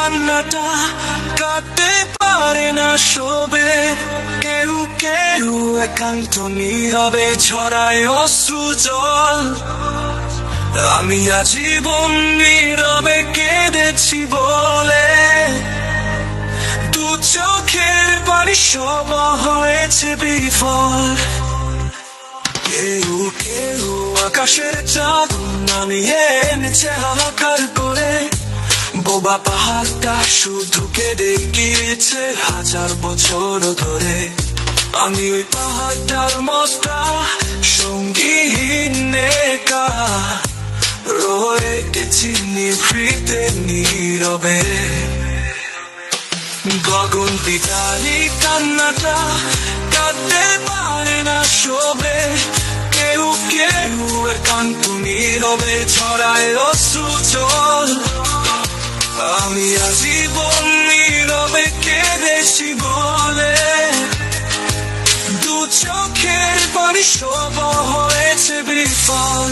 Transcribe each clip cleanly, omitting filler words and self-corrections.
কান্নাটা কাটতে পারে না শোবে, কেউ কেউ একান্ত নীরবে ছড়ায় অশ্রু জল। আমি আজীবন নীরবে কেঁদেছি বলে, দু চোখের পানি সব হয়েছে বিফল। কেউ কেউ আকাশের চাঁদ নামিয়ে এনেছে হাহাকার করে, বোবা পাহাড়টা শুধু কেঁদে গিয়েছে হাজার বছর ধরে। আমি ওই পাহাড়টার মস্তা সঙ্গীহীন একা, রয়ে গেছি নিভৃতে নীরবে। গগন পিতালি কান্নাটা কাঁদতে পারে না শোবে, কেউ কেউ একান্ত নীরবে ছড়ায় অশ্রু জল। আমি আজীবন নীরবে কেঁদেছি বলে, দু চোখের পানি সব হয়েছে বিফল।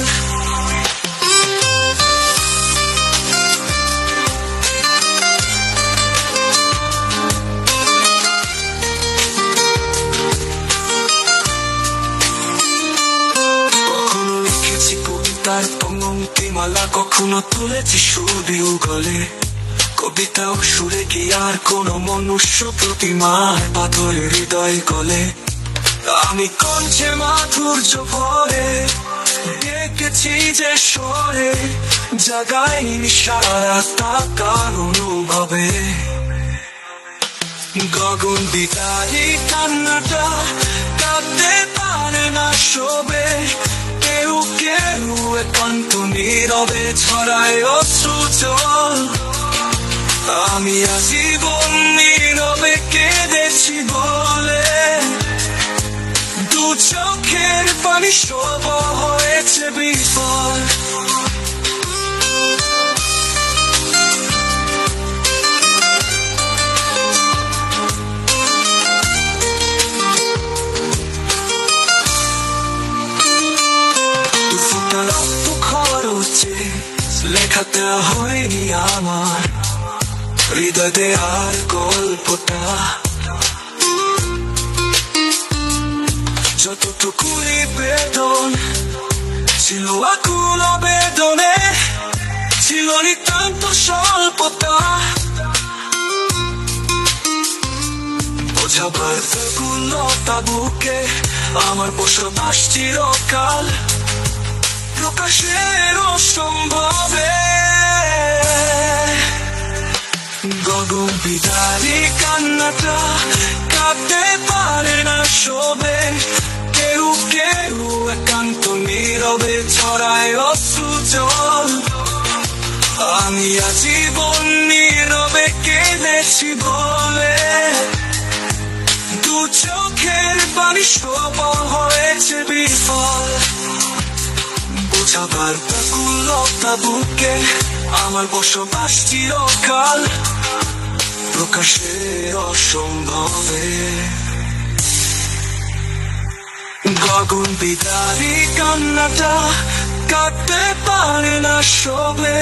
তার পঙ্ক্তিমালা কখনো তুলেছি সুদিও গলে, কবিতাও সুরে কি আর কোন মনুষ্য প্রতিমার পাথরের হৃদয় গলে। আমি কণ্ঠে মাধুর্য ভরে ডেকেছি যে স্বরে, জাগাইনি সারা তাকার অনুভবে। গগন বিদায়ী কান্নাটা কাঁদতে পারে না শোবে, কেউ কেউ একান্ত নীরবে ছড়ায় অশ্রু জল। আমি আজীবন নীরবে কেঁদেছি বলে, দু চোখের পানি সব হয়েছে বিফল। লেখাতে হয়নি আমার হৃদয়ে আর গল্পটা, যতটুকুই বেদন ছিল আকুল বেদনে, ছিল নিতান্ত স্বল্পতা। বোঝাবার ব্যাকুলতা বুকে আমার বসবাস চিরকাল, প্রকাশের অসম্ভবে। গগন বিদারী কান্নাটা কাঁদতে পারে না শোবে, কেউ কেউ একান্ত নীরবে ছড়ায় অশ্রু জল। আমি আজীবন নীরবে কেঁদেছি বলে, দু চোখের পানি সব হয়েছে বিফল। বোঝাবার ব্যাকুলতা বুকে আমার বসবাস চিরকাল, প্রকাশের অসম্ভবে। গগন বিদারী কান্নাটা কাঁদতে পারে না শোবে,